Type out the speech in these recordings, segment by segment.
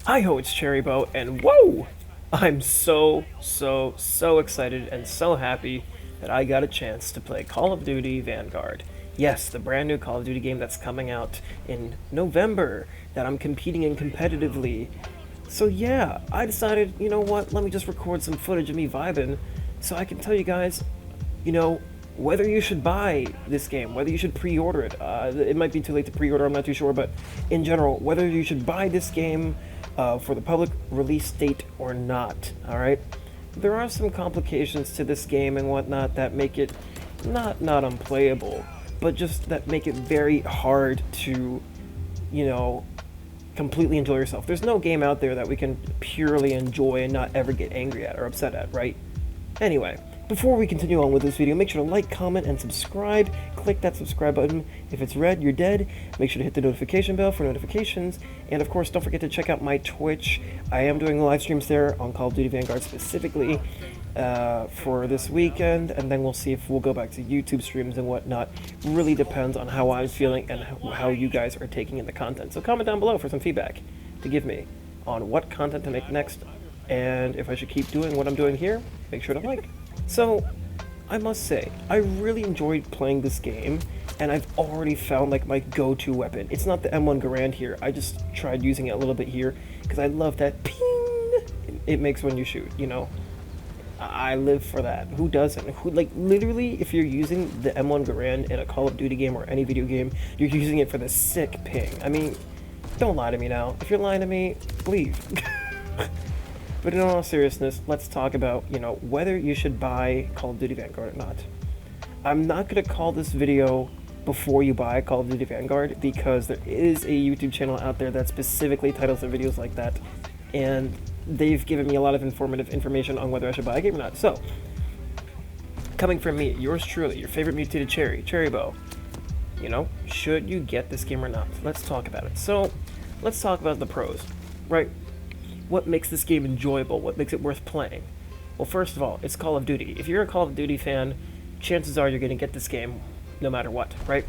Hi-ho, it's Cherrybo, and whoa! I'm so excited and so happy that I got a chance to play Call of Duty Vanguard. Yes, the brand new Call of Duty game that's coming out in November that I'm competing in competitively. So yeah, I decided, you know what, let me just record some footage of me vibing so I can tell you guys, you know, whether you should buy this game, whether you should pre-order it. It might be too late to pre-order, I'm not too sure, but in general, whether you should buy this game for the public release date or not. All right, there are some complications to this game and whatnot that make it not unplayable, but just that make it very hard to, you know, completely enjoy yourself. There's no game out there that we can purely enjoy and not ever get angry at or upset at, right? Anyway, before we continue on with this video, make sure to like, comment, and subscribe. Click that subscribe button. If it's red, you're dead. Make sure to hit the notification bell for notifications. And of course, don't forget to check out my Twitch. I am doing live streams there on Call of Duty Vanguard specifically for this weekend, and then we'll see if we'll go back to YouTube streams and whatnot. Really depends on how I'm feeling and how you guys are taking in the content. So comment down below for some feedback to give me on what content to make next, and if I should keep doing what I'm doing here. Make sure to like. So, I must say, I really enjoyed playing this game, and I've already found like my go-to weapon. It's not the M1 Garand here. I just tried using it a little bit here because I love that ping it makes when you shoot. You know, I live for that. Who doesn't? Who, like, literally, if you're using the M1 Garand in a Call of Duty game or any video game, you're using it for the sick ping. I mean, don't lie to me now. If you're lying to me, leave. But in all seriousness, let's talk about, you know, whether you should buy Call of Duty Vanguard or not. I'm not going to call this video before you buy Call of Duty Vanguard because there is a YouTube channel out there that specifically titles their videos like that, and they've given me a lot of informative information on whether I should buy a game or not. So, coming from me, yours truly, your favorite mutated Cherrybo, you know, should you get this game or not? Let's talk about it. So, let's talk about the pros, right? What makes this game enjoyable? What makes it worth playing? Well, first of all, it's Call of Duty. If you're a Call of Duty fan, chances are you're going to get this game no matter what, right?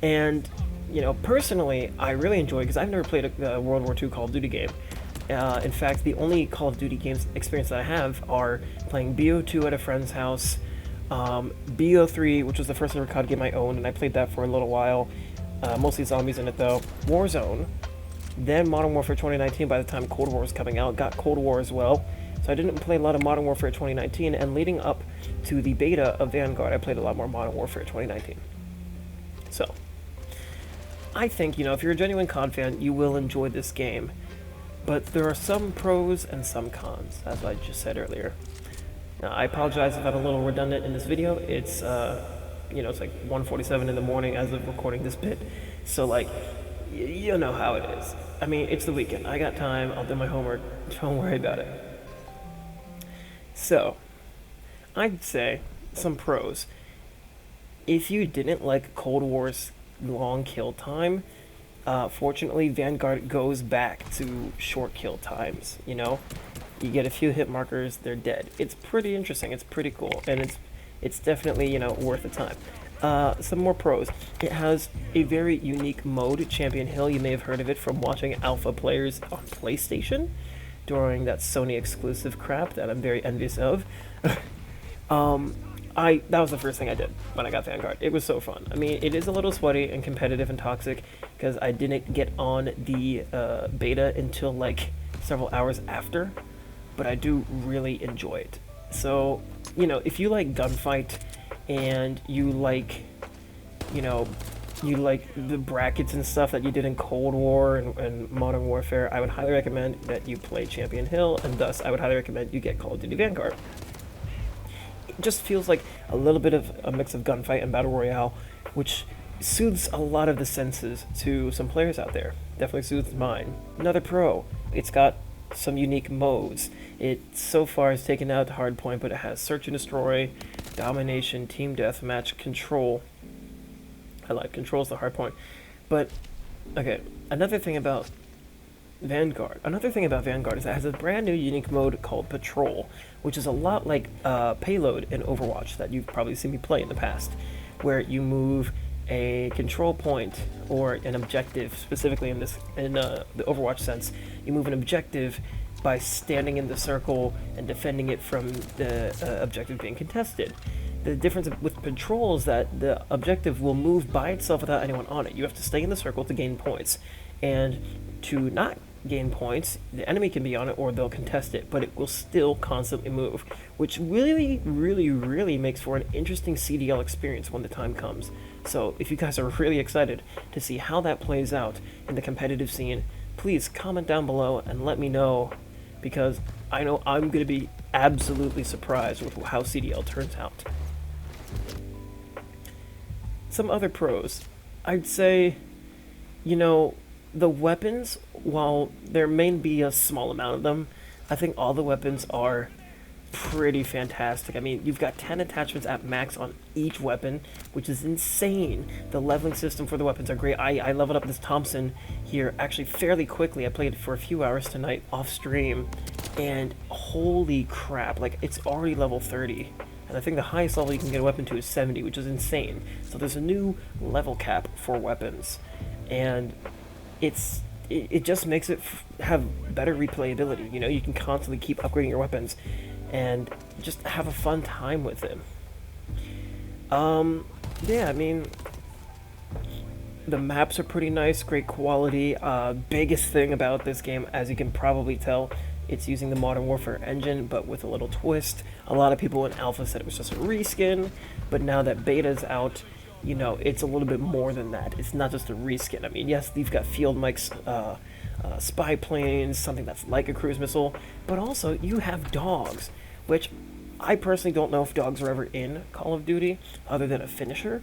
And, you know, personally, I really enjoy it because I've never played a World War II Call of Duty game. In fact, the only Call of Duty games experience that I have are playing BO2 at a friend's house, BO3, which was the first ever COD game I owned, and I played that for a little while. Mostly zombies in it, though. Warzone. Then Modern Warfare 2019, by the time Cold War was coming out, got Cold War as well. So I didn't play a lot of Modern Warfare 2019, and leading up to the beta of Vanguard, I played a lot more Modern Warfare 2019. So, I think, you know, if you're a genuine COD fan, you will enjoy this game. But there are some pros and some cons, as I just said earlier. Now, I apologize if I'm a little redundant in this video. It's, you know, it's like 1:47 in the morning as of recording this bit. So, like, you know how it is. I mean, it's the weekend. I got time. I'll do my homework. Don't worry about it. So, I'd say some pros. If you didn't like Cold War's long kill time, fortunately, Vanguard goes back to short kill times. You know, you get a few hit markers, they're dead. It's pretty interesting. It's pretty cool, and it's definitely, you know, worth the time. Some more pros. It has a very unique mode, Champion Hill. You may have heard of it from watching alpha players on PlayStation during that Sony exclusive crap that I'm very envious of. That was the first thing I did when I got Vanguard. It was so fun. I mean, it is a little sweaty and competitive and toxic because I didn't get on the beta until like several hours after, but I do really enjoy it. So, you know, if you like gunfight and you like, you know, you like the brackets and stuff that you did in Cold War and Modern Warfare, I would highly recommend that you play Champion Hill, and thus I would highly recommend you get Call of Duty Vanguard. It just feels like a little bit of a mix of gunfight and battle royale, which soothes a lot of the senses to some players out there. Definitely soothes mine. Another pro, it's got some unique modes. It so far has taken out the hard point, but it has search and destroy, domination, team deathmatch, control. I like control's the hard point. But okay, another thing about Vanguard is it has a brand new unique mode called Patrol, which is a lot like Payload in Overwatch that you've probably seen me play in the past, where you move a control point or an objective, specifically in the Overwatch sense. You move an objective by standing in the circle and defending it from the objective being contested. The difference with patrol is that the objective will move by itself without anyone on it. You have to stay in the circle to gain points, and to not gain points, the enemy can be on it or they'll contest it, but it will still constantly move, which really makes for an interesting CDL experience when the time comes. So if you guys are really excited to see how that plays out in the competitive scene, please comment down below and let me know, because I know I'm going to be absolutely surprised with how CDL turns out. Some other pros. I'd say, the weapons, while there may be a small amount of them, I think all the weapons are pretty fantastic. I mean, you've got 10 attachments at max on each weapon, which is insane. The leveling system for the weapons are great. I leveled up this Thompson here actually fairly quickly. I played it for a few hours tonight off stream, and holy crap, like, it's already level 30. And I think the highest level you can get a weapon to is 70, which is insane. So there's a new level cap for weapons, and it just makes it have better replayability. You can constantly keep upgrading your weapons and just have a fun time with them. Yeah, I mean, the maps are pretty nice, great quality. Biggest thing about this game, as you can probably tell, it's using the Modern Warfare engine, but with a little twist. A lot of people in alpha said it was just a reskin, but now that beta's out, it's a little bit more than that. It's not just a reskin. I mean, yes, you've got field mics, spy planes, something that's like a cruise missile, but also you have dogs, which I personally don't know if dogs are ever in Call of Duty other than a finisher,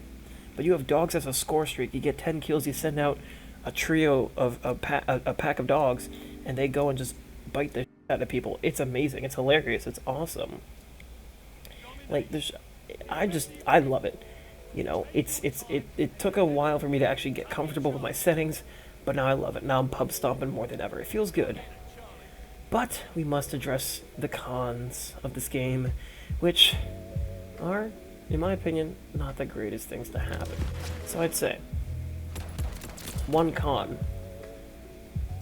but you have dogs as a score streak. You get 10 kills, you send out a trio of a pack of dogs, and they go and just bite the shit out of people. It's amazing. It's hilarious. It's awesome. Like, I love it. It took a while for me to actually get comfortable with my settings, but now I love it. Now I'm pub stomping more than ever. It feels good. But we must address the cons of this game, which are, in my opinion, not the greatest things to happen. So I'd say, one con: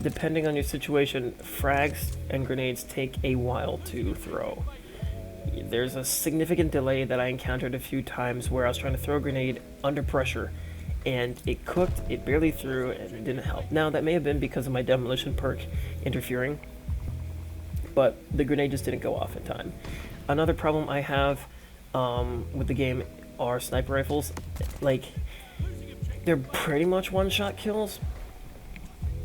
depending on your situation, frags and grenades take a while to throw. There's a significant delay that I encountered a few times where I was trying to throw a grenade under pressure, and it cooked, it barely threw, and it didn't help. Now, that may have been because of my demolition perk interfering, but the grenade just didn't go off in time. Another problem I have with the game are sniper rifles. Like, they're pretty much one-shot kills,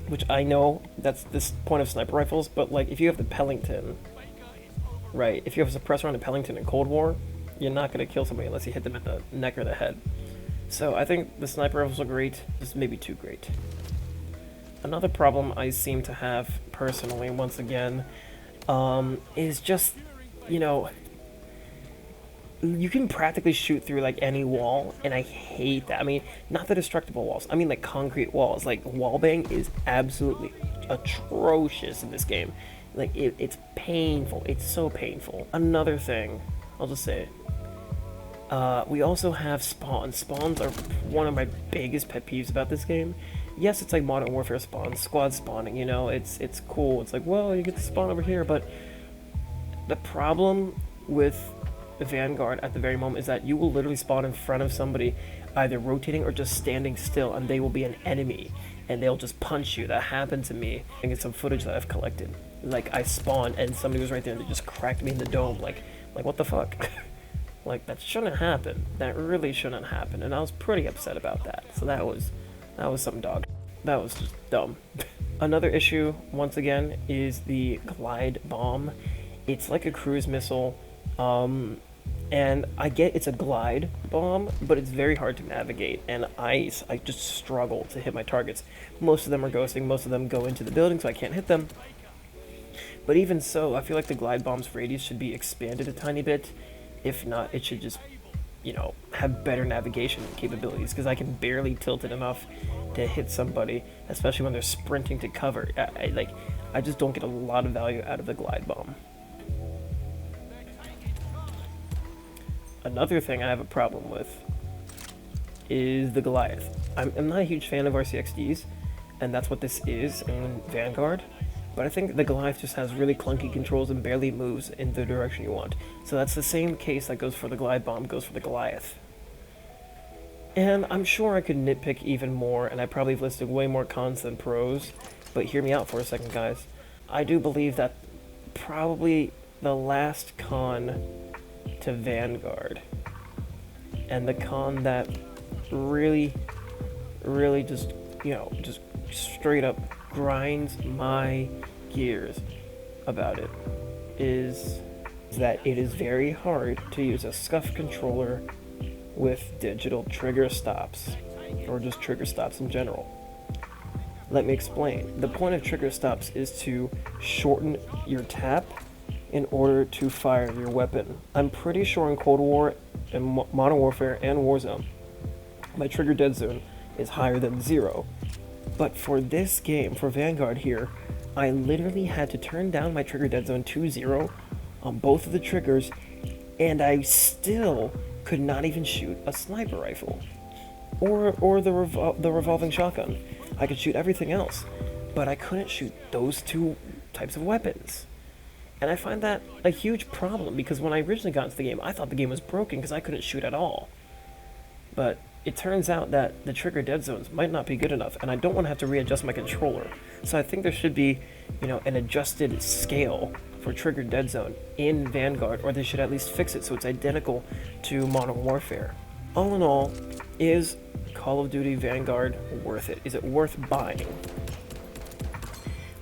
which I know that's this point of sniper rifles, but like, if you have the Pellington, right, if you have a suppressor on a Pellington in Cold War, you're not going to kill somebody unless you hit them in the neck or the head. So I think the sniper rifles are great, just maybe too great. Another problem I seem to have personally, once again, is just, you can practically shoot through like any wall, and I hate that. I mean, not the destructible walls, I mean like concrete walls. Like, wallbang is absolutely atrocious in this game. Like, it's painful. It's so painful. Another thing, I'll just say, we also have spawns. Spawns are one of my biggest pet peeves about this game. Yes, it's like Modern Warfare spawns, squad spawning, it's cool. It's like, well, you get to spawn over here, but the problem with Vanguard at the very moment is that you will literally spawn in front of somebody, either rotating or just standing still, and they will be an enemy, and they'll just punch you. That happened to me. I think it's some footage that I've collected. Like, I spawned and somebody was right there and they just cracked me in the dome. Like what the fuck? Like, that shouldn't happen. That really shouldn't happen, and I was pretty upset about that. So that was some dog. That was just dumb. Another issue, once again, is the glide bomb. It's like a cruise missile, and I get it's a glide bomb, but it's very hard to navigate, and I just struggle to hit my targets. Most of them are ghosting, most of them go into the building, so I can't hit them. But even so, I feel like the glide bomb's radius should be expanded a tiny bit. If not, it should just, have better navigation capabilities, because I can barely tilt it enough to hit somebody, especially when they're sprinting to cover. I just don't get a lot of value out of the glide bomb. Another thing I have a problem with is the Goliath. I'm not a huge fan of RCXDs, and that's what this is in Vanguard. But I think the Goliath just has really clunky controls and barely moves in the direction you want. So that's the same case that goes for the Glide Bomb, goes for the Goliath. And I'm sure I could nitpick even more, and I probably have listed way more cons than pros, but hear me out for a second, guys. I do believe that probably the last con to Vanguard, and the con that really just, just straight up grinds my gears about it, is that it is very hard to use a SCUF controller with digital trigger stops, or just trigger stops in general. Let me explain. The point of trigger stops is to shorten your tap in order to fire your weapon. I'm pretty sure in Cold War, and Modern Warfare, and Warzone, my trigger dead zone is higher than 0. But for this game, for Vanguard here, I literally had to turn down my trigger dead zone to 0 on both of the triggers, and I still could not even shoot a sniper rifle or the revolving shotgun. I could shoot everything else, but I couldn't shoot those two types of weapons. And I find that a huge problem, because when I originally got into the game, I thought the game was broken because I couldn't shoot at all. But it turns out that the trigger dead zones might not be good enough, and I don't want to have to readjust my controller. So I think there should be, an adjusted scale for trigger dead zone in Vanguard, or they should at least fix it so it's identical to Modern Warfare. All in all, is Call of Duty Vanguard worth it? Is it worth buying?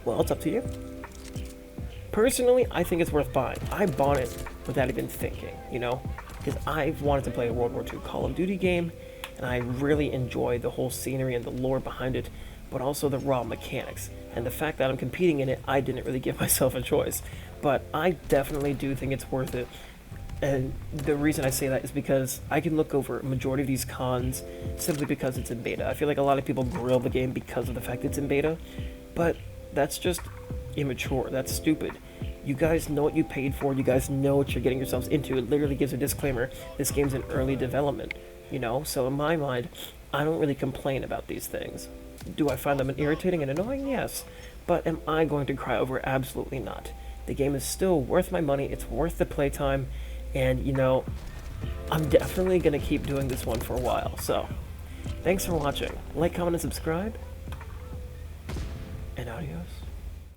Well, it's up to you. Personally, I think it's worth buying. I bought it without even thinking, because I've wanted to play a World War II Call of Duty game, and I really enjoy the whole scenery and the lore behind it, but also the raw mechanics. And the fact that I'm competing in it, I didn't really give myself a choice. But I definitely do think it's worth it. And the reason I say that is because I can look over a majority of these cons simply because it's in beta. I feel like a lot of people grill the game because of the fact it's in beta, but that's just immature. That's stupid. You guys know what you paid for. You guys know what you're getting yourselves into. It literally gives a disclaimer. This game's in early development, So in my mind, I don't really complain about these things. Do I find them irritating and annoying? Yes. But am I going to cry over it? Absolutely not. The game is still worth my money. It's worth the playtime. And, I'm definitely going to keep doing this one for a while. So, thanks for watching. Like, comment, and subscribe. And adios.